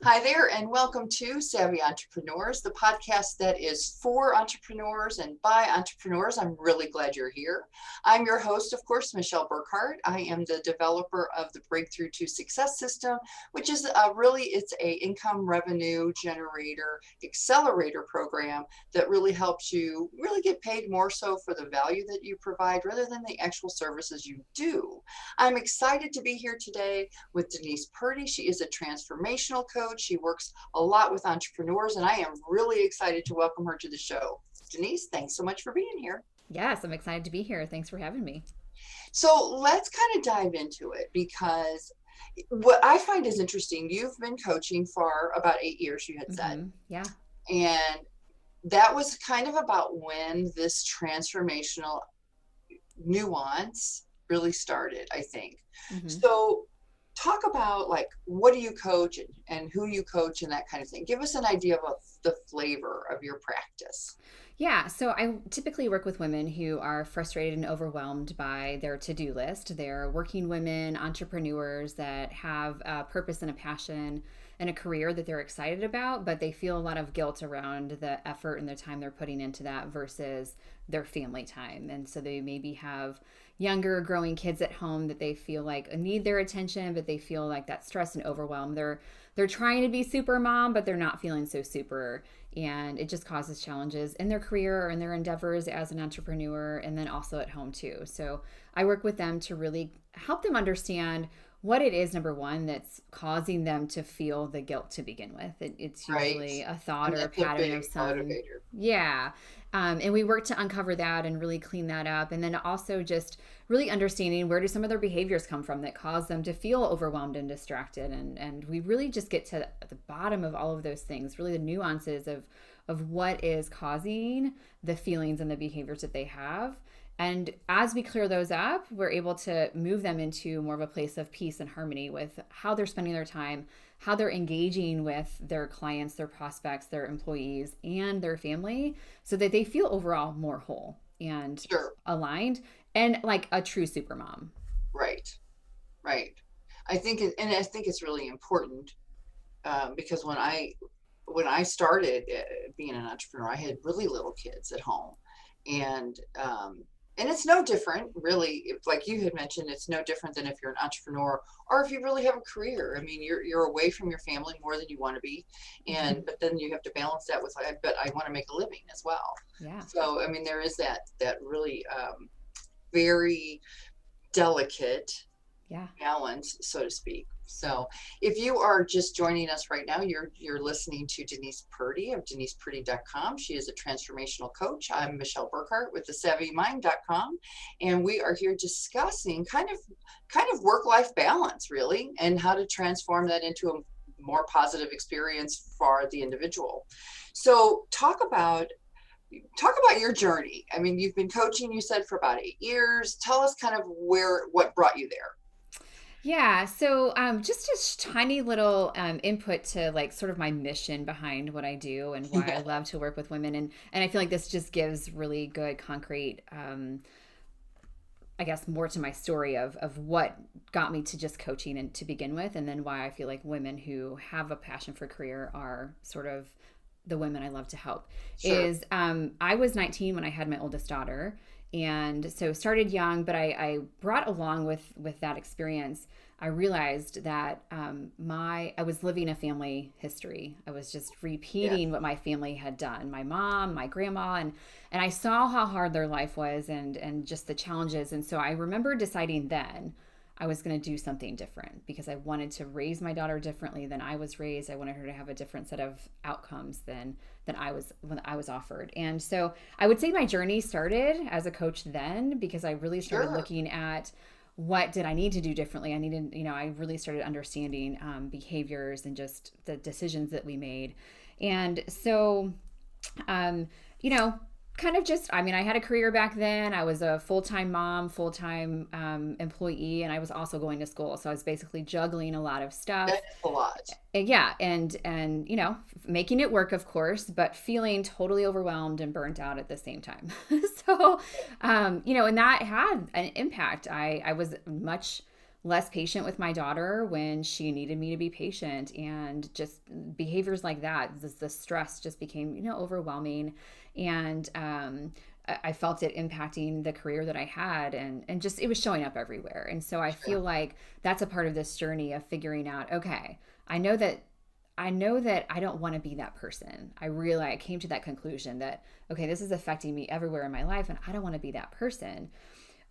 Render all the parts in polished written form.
Hi there, and welcome to Savvy Entrepreneurs, the podcast that is for entrepreneurs and by entrepreneurs. I'm really glad you're here. I'm your host, of course, Michele. I am the developer of the Breakthrough to Success system, which is it's a income revenue generator accelerator program that really helps you really get paid more so for the value that you provide rather than the actual services you do. I'm excited to be here today with Denise Purdy. She is a transformational coach. She works a lot with entrepreneurs, and I am really excited to welcome her to the show. Denise, thanks so much for being here. Yes, I'm excited to be here. Thanks for having me. So let's kind of dive into it because what I find is interesting, you've been coaching for about 8 years, you had said, Yeah. and that was kind of about when this transformational nuance really started, I think. hmm So talk about like what do you coach and who you coach and that kind of thing. Give us an idea of the flavor of your practice. Yeah. So I typically work with women who are frustrated and overwhelmed by their to do list. They're working women, entrepreneurs that have a purpose and a passion and a career that they're excited about, but they feel a lot of guilt around the effort and the time they're putting into that versus their family time. And so they maybe have younger growing kids at home that they feel like need their attention, but they feel like that stress and overwhelm. They're trying to be super mom, but they're not feeling so super, and it just causes challenges in their career or in their endeavors as an entrepreneur, and then also at home too. So I work with them to really help them understand what it is, number one, that's causing them to feel the guilt to begin with. It's Right. usually a thought And or a that's a pattern big of some, motivator. yeah. And we work to uncover that and really clean that up. And then also just really understanding where do some of their behaviors come from that cause them to feel overwhelmed and distracted. And we really just get to the bottom of all of those things, really the nuances of what is causing the feelings and the behaviors that they have. And as we clear those up, we're able to move them into more of a place of peace and harmony with how they're spending their time, how they're engaging with their clients, their prospects, their employees, and their family so that they feel overall more whole and Sure. aligned and like a true super mom. Right. Right. And I think it's really important because when I started being an entrepreneur, I had really little kids at home, and and it's no different, really. Like you had mentioned, it's no different than if you're an entrepreneur or if you really have a career. I mean, you're away from your family more than you want to be, and but then you have to balance that with, but I want to make a living as well. Yeah. So I mean, there is that really very delicate Yeah. balance, so to speak. So if you are just joining us right now, you're listening to Denise Purdy of denisepurdy.com. She is a transformational coach. I'm Michele Burkhart with thesavvymind.com, and we are here discussing kind of work-life balance, really, and how to transform that into a more positive experience for the individual. So talk about your journey. I mean, you've been coaching, you said, for about 8 years. Tell us kind of what brought you there. Yeah, so just a tiny little input to like sort of my mission behind what I do and why I Yeah, love to work with women, and I feel like this just gives really good concrete, I guess, more to my story of what got me to just coaching and to begin with, and then why I feel like women who have a passion for career are sort of the women I love to help. sure. Is I was 19 when I had my oldest daughter, and so started young, but I brought along with that experience, I realized that my I was living a family history. I was just Yeah. repeating what my family had done, my mom, my grandma, and I saw how hard their life was and just the challenges. And so I remember deciding then I was going to do something different because I wanted to raise my daughter differently than I was raised. I wanted her to have a different set of outcomes than I was offered. And so I would say my journey started as a coach then because I really started Sure. looking at what did I need to do differently. I really started understanding behaviors and just the decisions that we made. And so um, you know, kind of just, I mean, I had a career back then. I was a full time mom, full time employee, and I was also going to school. So I was basically juggling a lot of stuff. That's a lot. Yeah, and making it work, of course, but feeling totally overwhelmed and burnt out at the same time. So, and that had an impact. I was much less patient with my daughter when she needed me to be patient, and just behaviors like that. The stress just became, overwhelming. And I felt it impacting the career that I had, and just it was showing up everywhere. And so I feel like that's a part of this journey of figuring out, okay, I know that I don't want to be that person. I came to that conclusion that, okay, this is affecting me everywhere in my life, and I don't want to be that person.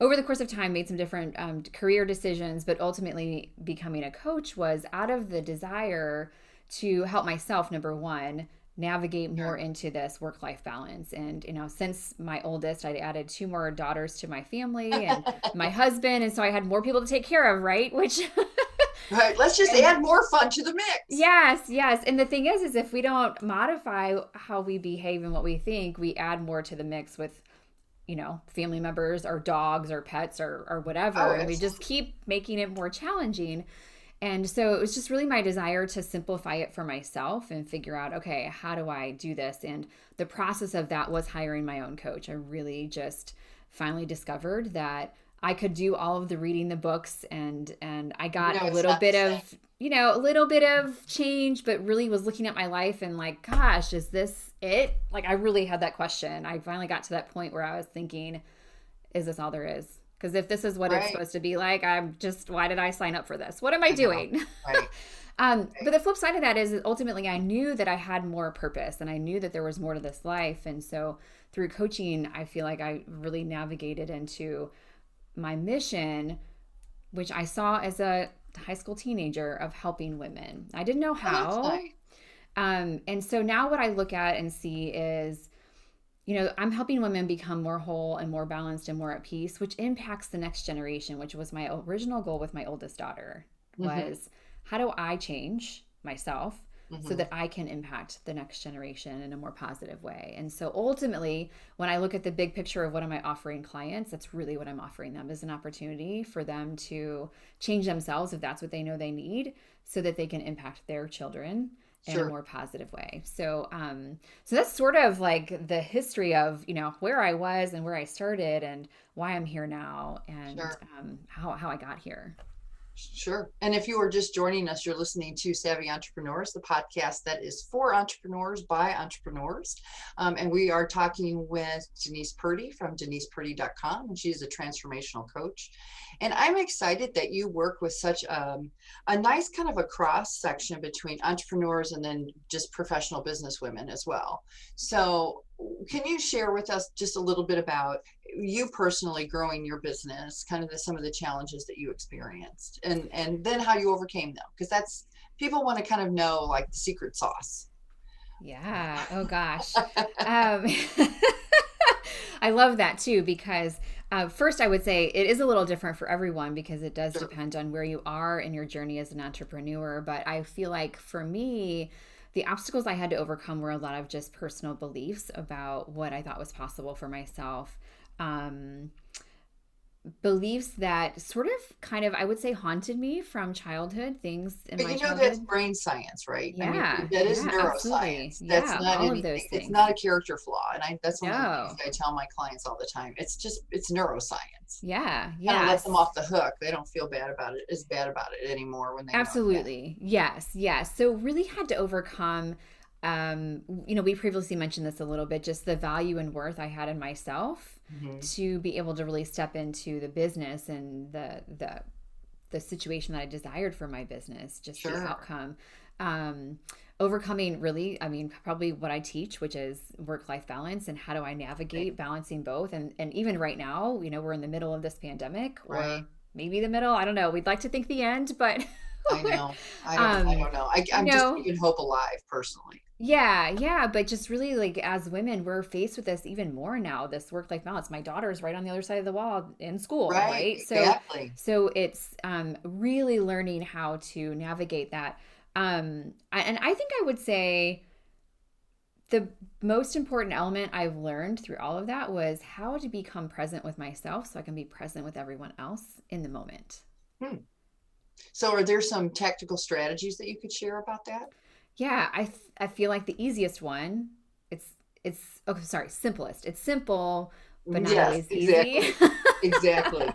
Over the course of time, made some different career decisions, but ultimately becoming a coach was out of the desire to help myself, number one, navigate more into this work-life balance. And, since my oldest, I'd added two more daughters to my family and my husband. And so I had more people to take care of, right? Which Right. Let's just add more fun to the mix. Yes, yes. And the thing is if we don't modify how we behave and what we think, we add more to the mix with, family members or dogs or pets or whatever. Oh, and we just keep making it more challenging. And so it was just really my desire to simplify it for myself and figure out, okay, how do I do this? And the process of that was hiring my own coach. I really just finally discovered that I could do all of the reading the books, and I got a little bit of change, but really was looking at my life and like, gosh, is this it? Like, I really had that question. I finally got to that point where I was thinking, is this all there is? Because if this is what it's supposed to be like, why did I sign up for this? What am I doing? Right. But the flip side of that is that ultimately I knew that I had more purpose, and I knew that there was more to this life. And so through coaching, I feel like I really navigated into my mission, which I saw as a high school teenager, of helping women. I didn't know how. Oh, that's nice. And so now what I look at and see is, I'm helping women become more whole and more balanced and more at peace, which impacts the next generation, which was my original goal with my oldest daughter, was how do I change myself so that I can impact the next generation in a more positive way. And so ultimately, when I look at the big picture of what am I offering clients, that's really what I'm offering them, is an opportunity for them to change themselves if that's what they know they need, so that they can impact their children in a more positive way. So so that's sort of like the history of, where I was and where I started and why I'm here now, and how I got here. Sure. And if you are just joining us, you're listening to Savvy Entrepreneurs, the podcast that is for entrepreneurs by entrepreneurs. And we are talking with Denise Purdy from denisepurdy.com, and she's a transformational coach. And I'm excited that you work with such a nice kind of a cross section between entrepreneurs and then just professional business women as well. So can you share with us just a little bit about you personally growing your business, kind of some of the challenges that you experienced, and then how you overcame them? Because that's, people want to kind of know like the secret sauce. Yeah. Oh gosh. I love that too, because first I would say it is a little different for everyone, because it does depend on where you are in your journey as an entrepreneur. But I feel like for me, the obstacles I had to overcome were a lot of just personal beliefs about what I thought was possible for myself. Beliefs that sort of kind of, I would say, haunted me from childhood, things in my childhood. That's brain science, right? Yeah. I mean, that is neuroscience. Absolutely. That's not all of those things. It's not a character flaw. And that's one of the things I tell my clients all the time. It's neuroscience. Yeah. Yeah. Let them off the hook. They don't feel bad about it anymore when they Absolutely. Yes. So really had to overcome, we previously mentioned this a little bit, just the value and worth I had in myself to be able to really step into the business and the situation that I desired for my business, just the outcome. Overcoming really, probably what I teach, which is work-life balance, and how do I navigate balancing both. And even right now, we're in the middle of this pandemic, or maybe the middle, I don't know. We'd like to think the end, but I know. I don't know. I'm just keeping hope alive personally. Yeah. But just really, like, as women, we're faced with this even more now, this work-life balance. My daughter's right on the other side of the wall in school, right? Exactly. So it's really learning how to navigate that. And I think I would say the most important element I've learned through all of that was how to become present with myself so I can be present with everyone else in the moment. So are there some tactical strategies that you could share about that? Yeah, I feel like the easiest one, simplest. It's simple, but not always easy. Exactly.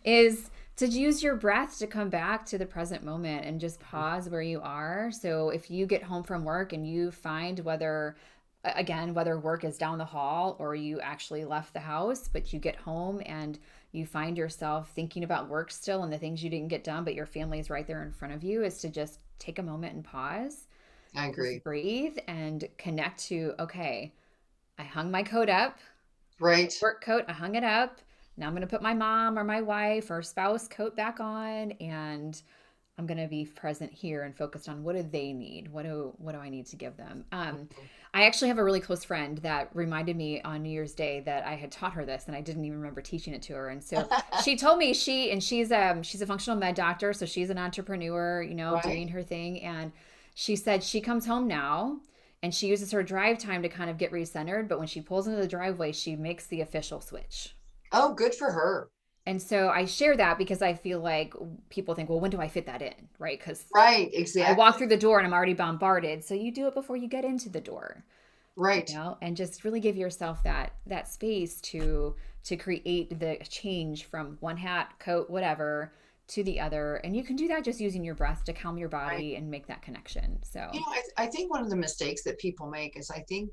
Is to use your breath to come back to the present moment and just pause where you are. So if you get home from work and you find whether work is down the hall or you actually left the house, but you get home and you find yourself thinking about work still and the things you didn't get done, but your family is right there in front of you, is to just take a moment and pause, I just agree. breathe and connect to, okay, I hung my coat up, Right. work coat, I hung it up. Now I'm going to put my mom or my wife or spouse coat back on, and I'm going to be present here and focused on what do they need? What do I need to give them? I actually have a really close friend that reminded me on New Year's Day that I had taught her this, and I didn't even remember teaching it to her. And so she told me she's a functional med doctor, so she's an entrepreneur, Right. doing her thing. And she said she comes home now and she uses her drive time to kind of get recentered, but when she pulls into the driveway, she makes the official switch. Oh, good for her. And so I share that because I feel like people think, well, when do I fit that in? Right? Because Right. I walk Exactly. through the door and I'm already bombarded. So you do it before you get into the door, Right. and just really give yourself that space to create the change from one hat, coat, whatever, to the other. And you can do that just using your breath to calm your Right. body and make that connection. So, I think one of the mistakes that people make is I think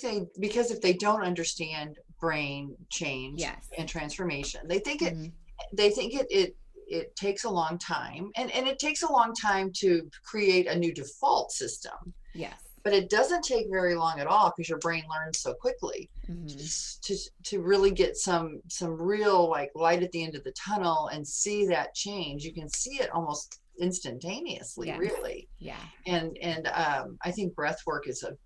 they, because if they don't understand brain change yes. and transformation, Hmm. they think it takes a long time, and it takes a long time to create a new default system, Yes. but it doesn't take very long at all because your brain learns so quickly Hmm. to, to really get some real like light at the end of the tunnel and see that change. You can see it almost instantaneously, Yes. really. Yeah. And I think breath work is a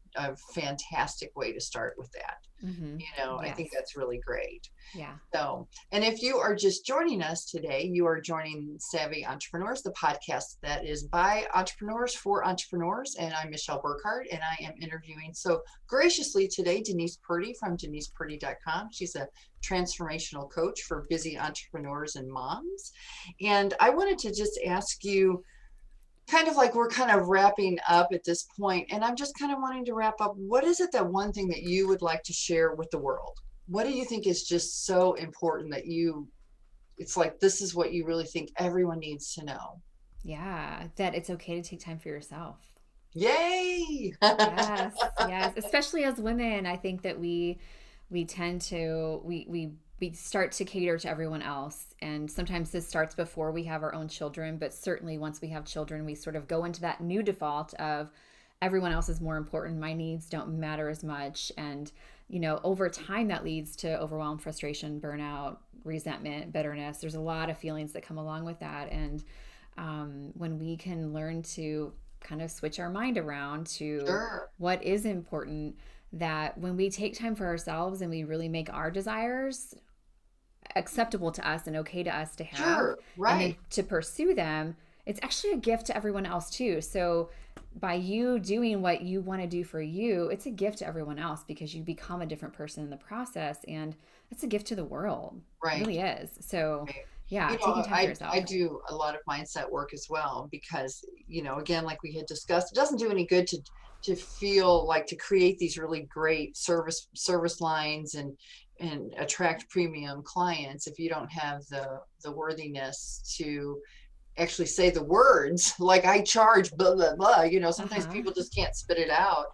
fantastic way to start with that. Hmm. I think Yes. that's really great. Yeah. So, and if you are just joining us today, you are joining Savvy Entrepreneurs, the podcast that is by entrepreneurs for entrepreneurs. And I'm Michele Burkhardt, and I am interviewing so graciously today Denise Purdy from denisepurdy.com. She's a transformational coach for busy entrepreneurs and moms. And I wanted to just ask you, kind of like we're kind of wrapping up at this point, and I'm just kind of wanting to wrap up. What is it, that one thing that you would like to share with the world? What do you think is just so important that it's like this is what you really think everyone needs to know? Yeah. That it's okay to take time for yourself. Yay! Yes, yes. Especially as women, I think that we tend to we start to cater to everyone else, and sometimes this starts before we have our own children, but certainly once we have children, we sort of go into that new default of everyone else is more important. My needs don't matter as much, and over time that leads to overwhelm, frustration, burnout, resentment, bitterness. There's a lot of feelings that come along with that, and when we can learn to kind of switch our mind around to Sure, what is important, that when we take time for ourselves and we really make our desires acceptable to us and okay to us to have, sure, and then right, to pursue them, it's actually a gift to everyone else too. So by you doing what you want to do for you, it's a gift to everyone else because you become a different person in the process, and it's a gift to the world. It right. really is. So Right. yeah, taking time for I yourself. do a lot of mindset work as well because, again, like we had discussed, it doesn't do any good to feel like to create these really great service lines and attract premium clients if you don't have the worthiness to actually say the words like I charge blah blah blah. Sometimes Uh-huh. people just can't spit it out.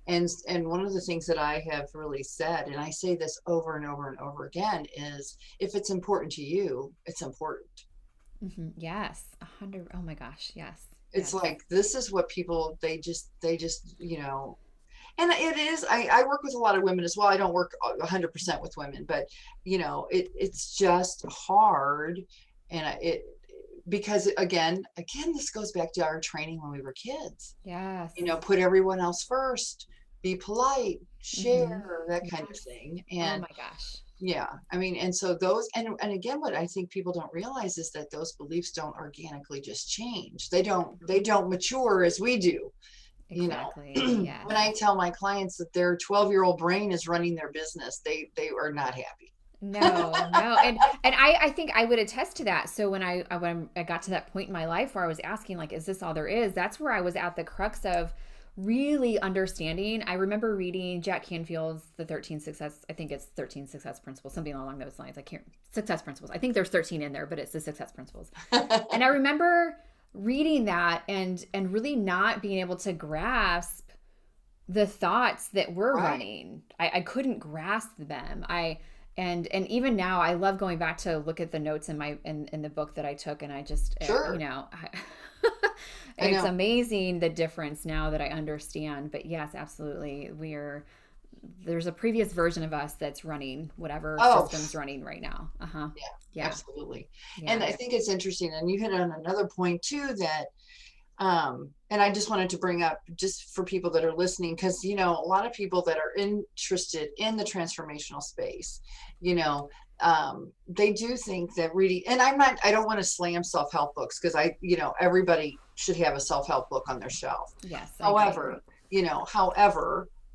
And one of the things that I have really said, and I say this over and over and over again, is if it's important to you, it's important. Yes, 100. Oh my gosh, yes, It's yes. like this is what people they just and it is. I work with a lot of women as well. I don't work 100% with women, but it's just hard, and it because again this goes back to our training when we were kids. Yes. Put everyone else first, be polite, Mm-hmm. share, that kind of Yes. thing. Oh And my gosh. yeah, I mean, and so those, and again, what I think people don't realize is that those beliefs don't organically just change. They don't mature as we do. Exactly. When Yes. I tell my clients that their 12-year-old brain is running their business, they are not happy. No, no. And I think I would attest to that. So when I got to that point in my life where I was asking like, is this all there is? That's where I was at the crux of really understanding. I remember reading Jack Canfield's The 13 Success, I think it's 13 Success Principles, something along those lines. I can't, Success Principles. I think there's 13 in there, but it's the Success Principles. And I remember reading that and really not being able to grasp the thoughts that were running. I couldn't grasp them. And even now I love going back to look at the notes in the book that I took, and I just it's amazing the difference now that I understand. But yes, absolutely, there's a previous version of us that's running whatever system's running right now. Yeah, absolutely. Yeah. And I think it's interesting, and you hit on another point too, that and I just wanted to bring up, just for people that are listening, because a lot of people that are interested in the transformational space, they do think that reading, and I don't want to slam self-help books, because everybody should have a self-help book on their shelf. Yes. However,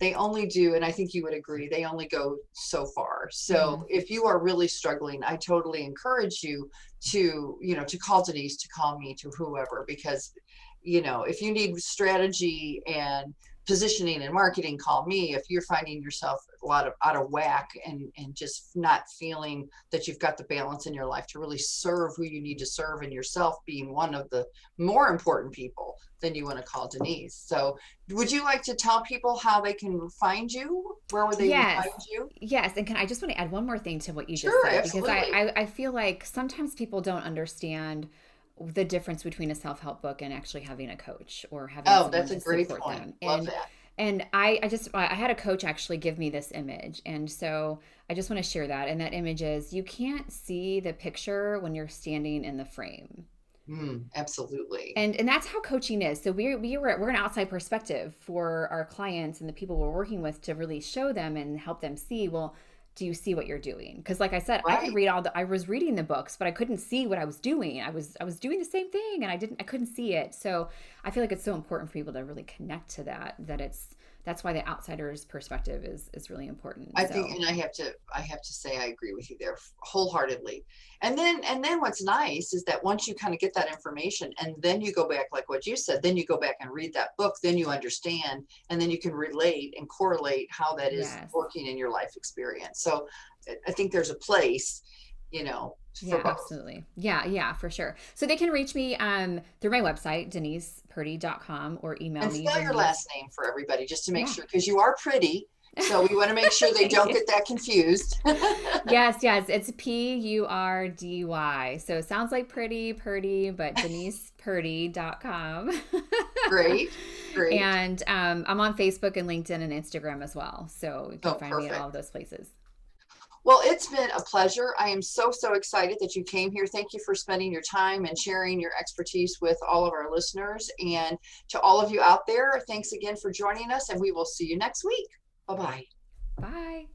they only do, and I think you would agree, they only go so far. So if you are really struggling, I totally encourage you to call Denise, to call me, to whoever, because if you need strategy and positioning and marketing, call me. If you're finding yourself out of whack and just not feeling that you've got the balance in your life to really serve who you need to serve, and yourself being one of the more important people, then you want to call Denise. So would you like to tell people how they can find you? Where would they find you? Yes. And I just want to add one more thing to what you just said, absolutely. Because I feel like sometimes people don't understand the difference between a self-help book and actually having a coach, or having someone that's a great support point. them. Love that. And I had a coach actually give me this image. And so I just want to share that. And that image is, you can't see the picture when you're standing in the frame. Absolutely. And that's how coaching is. So we're an outside perspective for our clients and the people we're working with, to really show them and help them see, well, do you see what you're doing? Because like I said, I could read I was reading the books, but I couldn't see what I was doing. I was doing the same thing, and I couldn't see it. So I feel like it's so important for people to really connect to that's why the outsider's perspective is really important. I think, and I have to say, I agree with you there wholeheartedly. And then what's nice is that once you kind of get that information, and then you go back, like what you said, then you go back and read that book, then you understand, and then you can relate and correlate how that is working in your life experience. So I think there's a place, for both. Absolutely. Yeah, for sure. So they can reach me through my website, DenisePurdy.com, or email me. And spell your last name for everybody, just to make sure, because you are pretty. So we want to make sure they don't get that confused. Yes. It's Purdy. So it sounds like Purdy, but DenisePurdy.com. Great. And I'm on Facebook and LinkedIn and Instagram as well. So you can find me at all of those places. Well, it's been a pleasure. I am so excited that you came here. Thank you for spending your time and sharing your expertise with all of our listeners. And to all of you out there, thanks again for joining us, and we will see you next week. Bye-bye. Bye.